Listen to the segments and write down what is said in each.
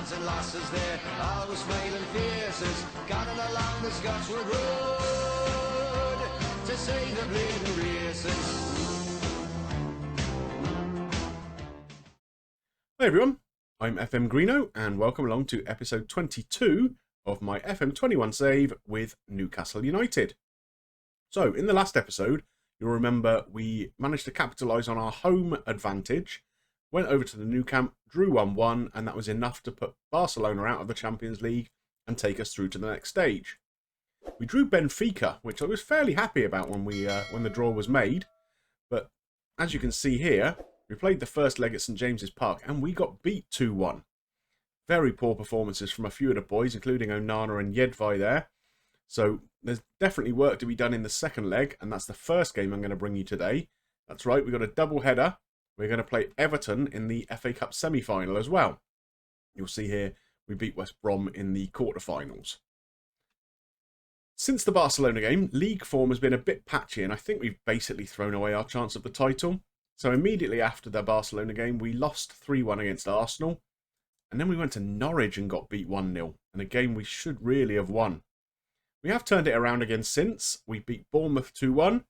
wins and losses there, always smiling faces, gunning along the Scotchwood Road to see the bleeding races. Hey everyone, I'm FM Greeno and welcome along to episode 22 of my FM21 save with Newcastle United. So in the last episode, you'll remember we managed to capitalise on our home advantage, went over to the Nou Camp, drew 1-1, and that was enough to put Barcelona out of the Champions League and take us through to the next stage. We drew Benfica, which I was fairly happy about when the draw was made, but as you can see here, we played the first leg at St James's Park and we got beat 2-1. Very poor performances from a few of the boys, including Onana and Jedvaj there. So there's definitely work to be done in the second leg, and that's the first game I'm going to bring you today. That's right, we've got a double header. We're going to play Everton in the FA Cup SemiFinal as well. You'll see here we beat West Brom in the quarterfinals. Since the Barcelona game, league form has been a bit patchy, and I think we've basically thrown away our chance of the title. So immediately after the Barcelona game, we lost 3-1 against Arsenal. And then we went to Norwich and got beat 1-0. And a game we should really have won. We have turned it around again since. We beat Bournemouth 2-1.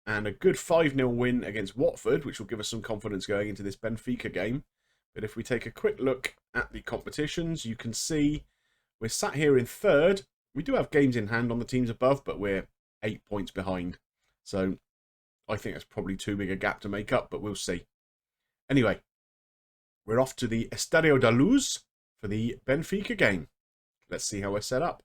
And a good 5-0 win against Watford, which will give us some confidence going into this Benfica game. But if we take a quick look at the competitions, you can see we're sat here in third. We do have games in hand on the teams above, but we're 8 points behind. So I think that's probably too big a gap to make up, but we'll see. Anyway, we're off to the Estadio da Luz for the Benfica game. Let's see how we're set up.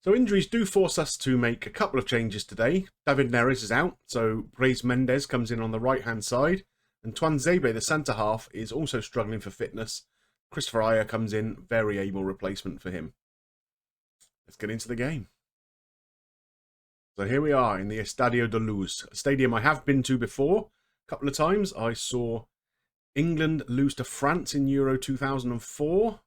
So injuries do force us to make a couple of changes today. David Neres is out, so Brais Mendes comes in on the right-hand side. And Tuanzebe, the centre-half, is also struggling for fitness. Christopher Ajer comes in, very able replacement for him. Let's get into the game. So here we are in the Estadio da Luz, a stadium I have been to before a couple of times. I saw England lose to France in Euro 2004,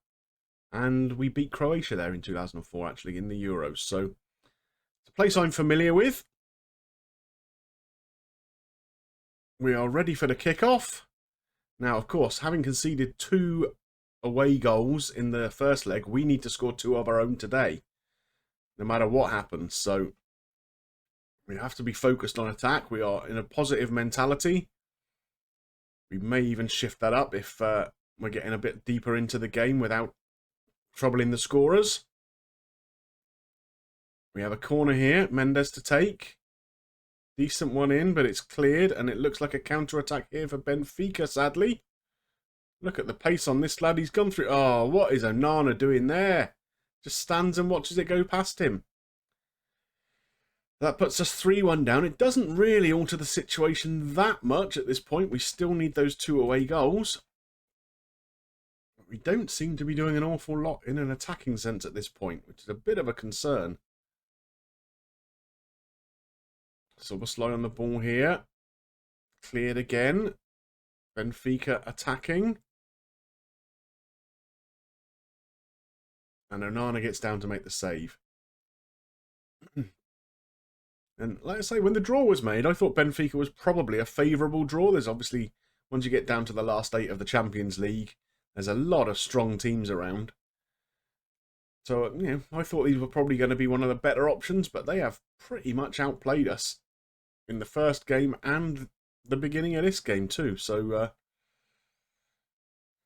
and we beat Croatia there in 2004, actually, in the Euros. So it's a place I'm familiar with. We are ready for the kickoff. Now, of course, having conceded 2 away goals in the first leg, we need to score 2 of our own today, no matter what happens. So we have to be focused on attack. We are in a positive mentality. We may even shift that up if we're getting a bit deeper into the game without troubling the scorers. We have a corner here, Mendes to take. Decent one in, but it's cleared, and it looks like a counter-attack here for Benfica, sadly. Look at the pace on this lad. He's gone through... Oh, what is Onana doing there? Just stands and watches it go past him. That puts us 3-1 down. It doesn't really alter the situation that much at this point. We still need those 2 away goals. But we don't seem to be doing an awful lot in an attacking sense at this point, which is a bit of a concern. Silverware on the ball here. Cleared again. Benfica attacking. And Onana gets down to make the save. And like I say, when the draw was made, I thought Benfica was probably a favourable draw. There's obviously, once you get down to the last 8 of the Champions League, there's a lot of strong teams around. So, you know, I thought these were probably going to be one of the better options, but they have pretty much outplayed us in the first game and the beginning of this game too. So,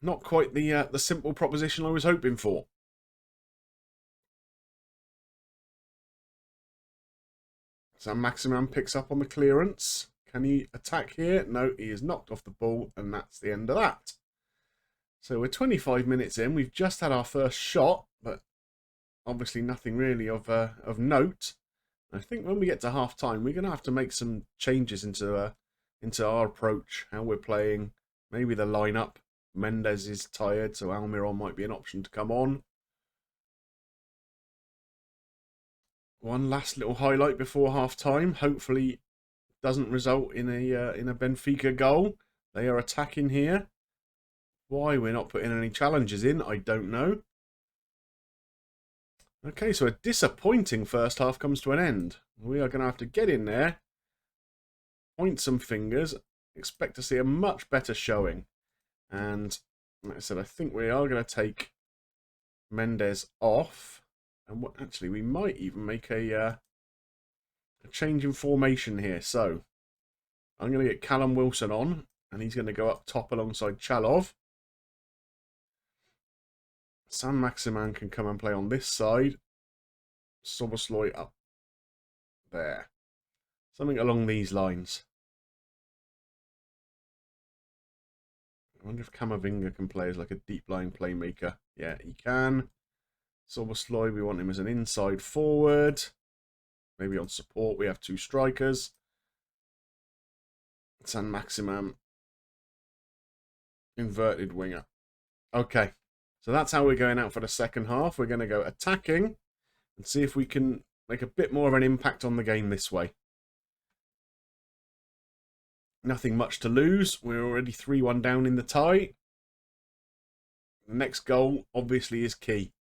not quite the simple proposition I was hoping for. So Maximan picks up on the clearance. Can he attack here? No, he is knocked off the ball, and that's the end of that. So we're 25 minutes in. We've just had our first shot, but obviously nothing really of note. I think when we get to half-time, we're going to have to make some changes into our approach, how we're playing, maybe the lineup. Mendes is tired, so Almiron might be an option to come on. One last little highlight before half-time. Hopefully doesn't result in a Benfica goal. They are attacking here. Why we're not putting any challenges in, I don't know. Okay, so a disappointing first half comes to an end. We are going to have to get in there, point some fingers, expect to see a much better showing. And Like I said, I think we are going to take Mendes off. And what, actually, we might even make a change in formation here. So, I'm going to get Callum Wilson on. And he's going to go up top alongside Chalov. San Maximan can come and play on this side. Sobosloy up there. Something along these lines. I wonder if Camavinga can play as like a deep line playmaker. Yeah, he can. Sobosloy, we want him as an inside forward. Maybe on support, we have 2 strikers. San Maximan, inverted winger. Okay, so that's how we're going out for the second half. We're going to go attacking and see if we can make a bit more of an impact on the game this way. Nothing much to lose. We're already 3-1 down in the tie. The next goal, obviously, is key.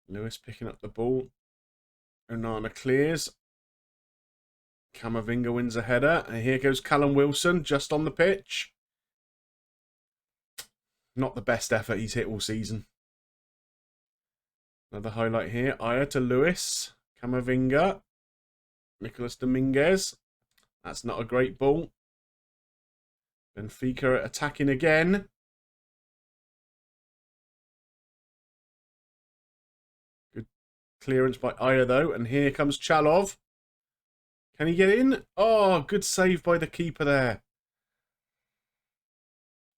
Lewis picking up the ball. Onana clears. Camavinga wins a header. And here goes Callum Wilson, just on the pitch. Not the best effort he's hit all season. Another highlight here. Aya to Lewis. Camavinga. Nicolas Dominguez. That's not a great ball. Benfica attacking again. Good clearance by Aya though. And here comes Chalov. Can he get in? Oh, good save by the keeper there.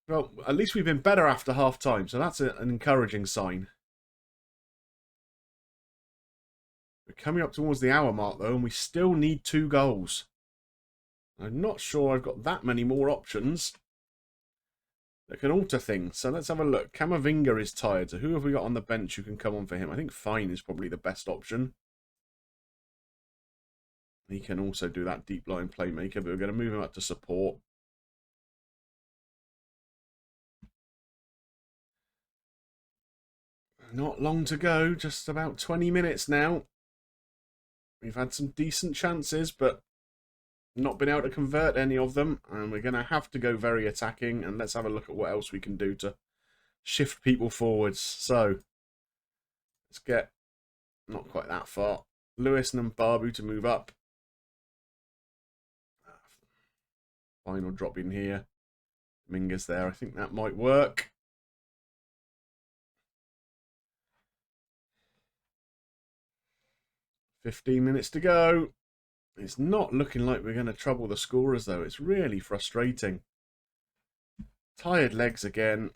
Well, at least we've been better after half time. So that's an encouraging sign. We're coming up towards the hour mark, though, and we still need 2 goals. I'm not sure I've got that many more options that can alter things. So let's have a look. Camavinga is tired. So who have we got on the bench who can come on for him? I think Fine is probably the best option. He can also do that deep line playmaker, but we're going to move him up to support. Not long to go. Just about 20 minutes now. We've had some decent chances, but not been able to convert any of them. And we're going to have to go very attacking. And let's have a look at what else we can do to shift people forwards. So, let's get, not quite that far, Lewis and Mbabu to move up. Final drop in here. Minga's there. I think that might work. "15 minutes to go. It's not looking like we're going to trouble the scorers, though. It's really frustrating. Tired legs again.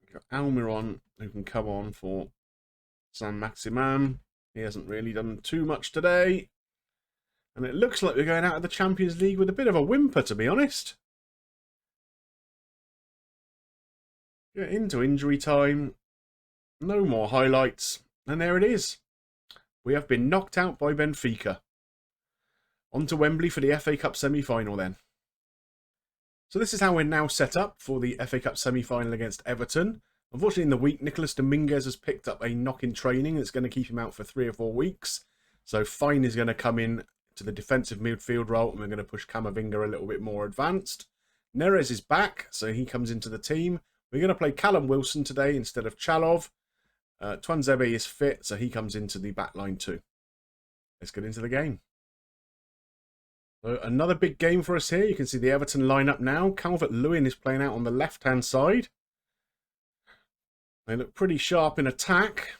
We've got Almiron, who can come on for San Maximan. He hasn't really done too much today. And it looks like we're going out of the Champions League with a bit of a whimper, to be honest. Get into injury time. No more highlights. And there it is. We have been knocked out by Benfica. On to Wembley for the FA Cup SemiFinal then. So this is how we're now set up for the FA Cup SemiFinal against Everton. Unfortunately, in the week, Nicolas Dominguez has picked up a knock in training that's going to keep him out for 3 or 4 weeks. So Fine is going to come in to the defensive midfield role, and we're going to push Camavinga a little bit more advanced. Neres is back, so he comes into the team. We're going to play Callum Wilson today instead of Chalov. Twanzebe is fit, so he comes into the back line too. Let's get into the game. So another big game for us here. You can see the Everton lineup now. Calvert-Lewin is playing out on the left-hand side. They look pretty sharp in attack.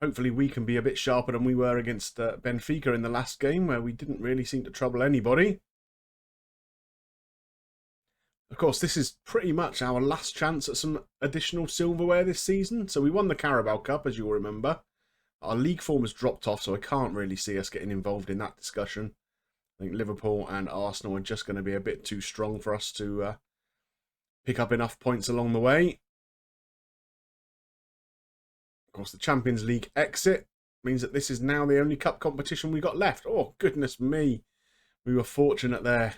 Hopefully we can be a bit sharper than we were against Benfica in the last game, where we didn't really seem to trouble anybody. Of course, this is pretty much our last chance at some additional silverware this season. So we won the Carabao Cup, as you'll remember. Our league form has dropped off, so I can't really see us getting involved in that discussion. I think Liverpool and Arsenal are just going to be a bit too strong for us to pick up enough points along the way. Of course, the Champions League exit means that this is now the only cup competition we got left. Oh, goodness me. We were fortunate there.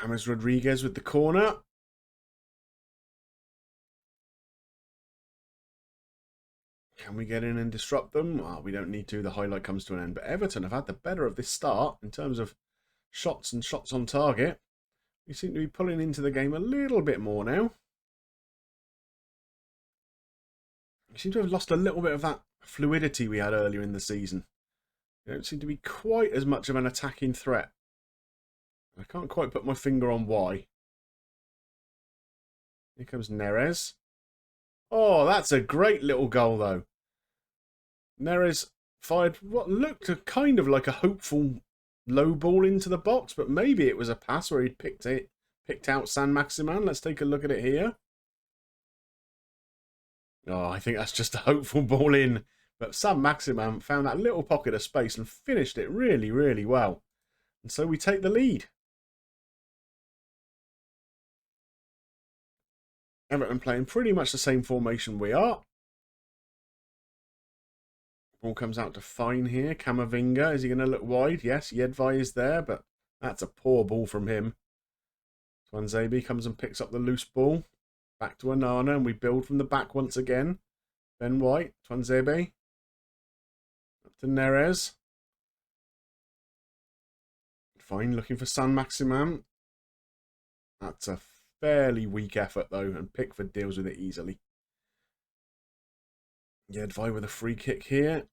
James Rodriguez with the corner. Can we get in and disrupt them? Well, we don't need to. The highlight comes to an end. But Everton have had the better of this start in terms of shots and shots on target. We seem to be pulling into the game a little bit more now. We seem to have lost a little bit of that fluidity we had earlier in the season. We don't seem to be quite as much of an attacking threat. I can't quite put my finger on why. Here comes Neres. Oh, that's a great little goal, though. Neres fired what looked kind of like a hopeful low ball into the box, but maybe it was a pass where he'd picked out San-Maximin. Let's take a look at it here. Oh, I think that's just a hopeful ball in. But San-Maximin found that little pocket of space and finished it really, really well. And so we take the lead. Everton playing pretty much the same formation we are. Ball comes out to Fine here. Camavinga, is he going to look wide? Yes, Jedvaj is there, but that's a poor ball from him. Twanzebe comes and picks up the loose ball. Back to Onana, and we build from the back once again. Ben White, Twanzebe. Up to Neres. Fine, looking for San-Maximin. That's a fairly weak effort, though, and Pickford deals with it easily. Jedvaj with a free kick here.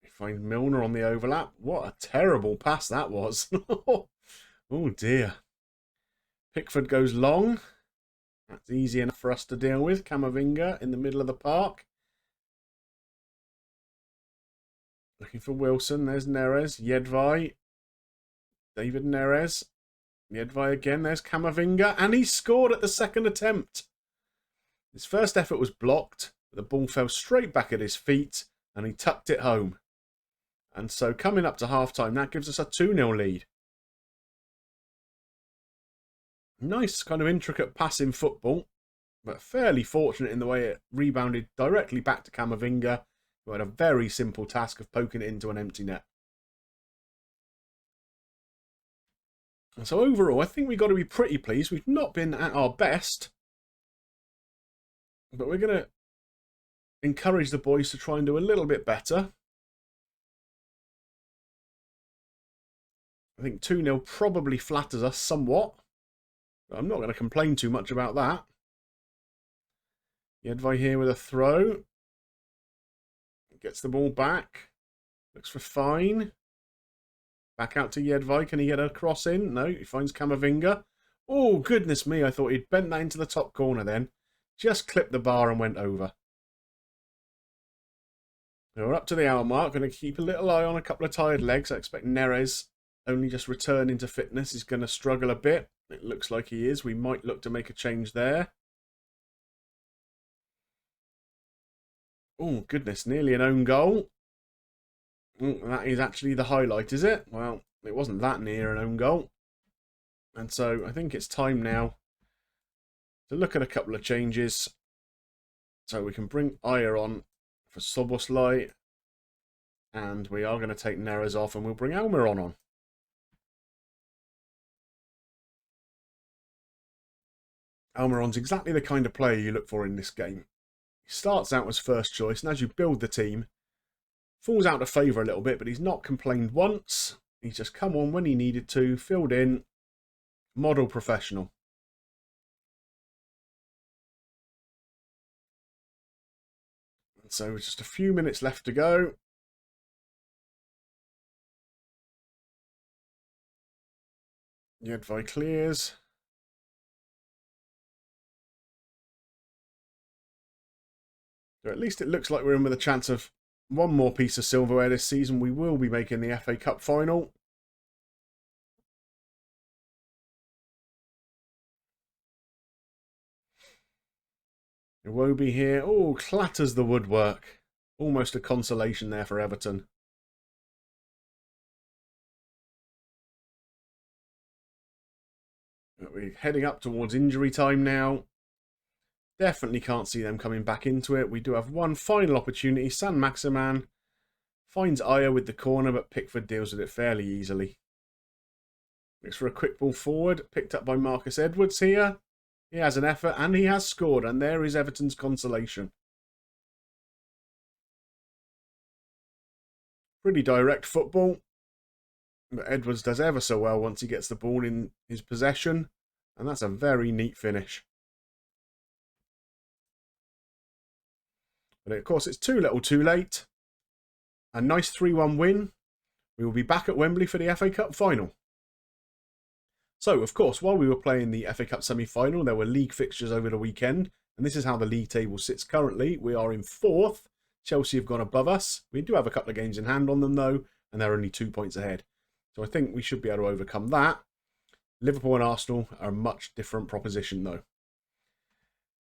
We find Milner on the overlap. What a terrible pass that was. Oh dear. Pickford goes long. That's easy enough for us to deal with. Camavinga in the middle of the park. Looking for Wilson. There's Neres. Jedvaj. David Neres. Jedvaj again. There's Camavinga. And he scored at the second attempt. His first effort was blocked. The ball fell straight back at his feet. And he tucked it home. And so coming up to half-time, that gives us a 2-0 lead. Nice kind of intricate passing football. But fairly fortunate in the way it rebounded directly back to Camavinga, who had a very simple task of poking it into an empty net. And so overall, I think we've got to be pretty pleased. We've not been at our best. But we're going to encourage the boys to try and do a little bit better. I think 2-0 probably flatters us somewhat. But I'm not going to complain too much about that. Jedvaj here with a throw. Gets the ball back. Looks for Fine. Back out to Jedvaj. Can he get a cross in? No, he finds Camavinga. Oh, goodness me. I thought he'd bent that into the top corner then. Just clipped the bar and went over. We're up to the hour mark. Going to keep a little eye on a couple of tired legs. I expect Neres, only just returning to fitness, is going to struggle a bit. It looks like he is. We might look to make a change there. Oh, goodness. Nearly an own goal. That is actually the highlight, is it? Well, it wasn't that near an own goal. And so I think it's time now to look at a couple of changes. So we can bring Ayer on for Szoboszlai. And we are going to take Neres off and we'll bring Almiron on. Almiron's exactly the kind of player you look for in this game. He starts out as first choice, and as you build the team, falls out of favour a little bit, but he's not complained once. He's just come on when he needed to, filled in, model professional. And so just a few minutes left to go. Jedvaj clears. So at least it looks like we're in with a chance of one more piece of silverware this season. We will be making the FA Cup final. Iwobi here. Oh, clatters the woodwork. Almost a consolation there for Everton. We're heading up towards injury time now. Definitely can't see them coming back into it. We do have one final opportunity. San-Maximin finds Ayer with the corner, but Pickford deals with it fairly easily. Looks for a quick ball forward. Picked up by Marcus Edwards here. He has an effort and he has scored, and there is Everton's consolation. Pretty direct football. But Edwards does ever so well once he gets the ball in his possession. And that's a very neat finish. But of course, it's too little too late. A nice 3-1 win. We will be back at Wembley for the FA Cup final. So, of course, while we were playing the FA Cup semi-final, there were league fixtures over the weekend. And this is how the league table sits currently. We are in 4th. Chelsea have gone above us. We do have a couple of games in hand on them, though, and they're only 2 points ahead. So I think we should be able to overcome that. Liverpool and Arsenal are a much different proposition, though.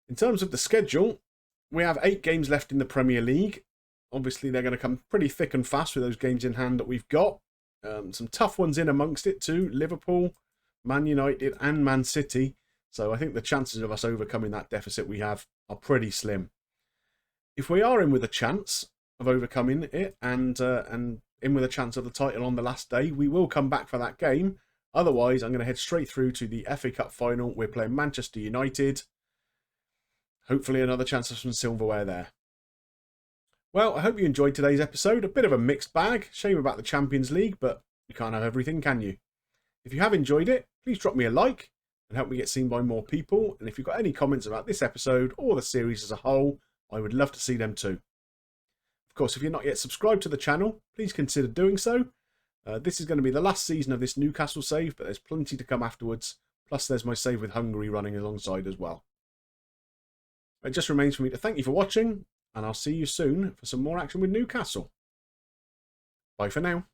In terms of the schedule, we have 8 games left in the Premier League. Obviously, they're going to come pretty thick and fast with those games in hand that we've got. Some tough ones in amongst it, too. Liverpool, Man United and Man City. So I think the chances of us overcoming that deficit we have are pretty slim. If we are in with a chance of overcoming it and in with a chance of the title on the last day, we will come back for that game. Otherwise, I'm going to head straight through to the FA Cup final. We're playing Manchester United. Hopefully another chance of some silverware there. Well, I hope you enjoyed today's episode. A bit of a mixed bag. Shame about the Champions League, but you can't have everything, can you? If you have enjoyed it, please drop me a like and help me get seen by more people. And if you've got any comments about this episode or the series as a whole, I would love to see them too. Of course, if you're not yet subscribed to the channel, please consider doing so. This is going to be the last season of this Newcastle save, but there's plenty to come afterwards. Plus, there's my save with Hungary running alongside as well. It just remains for me to thank you for watching, and I'll see you soon for some more action with Newcastle. Bye for now.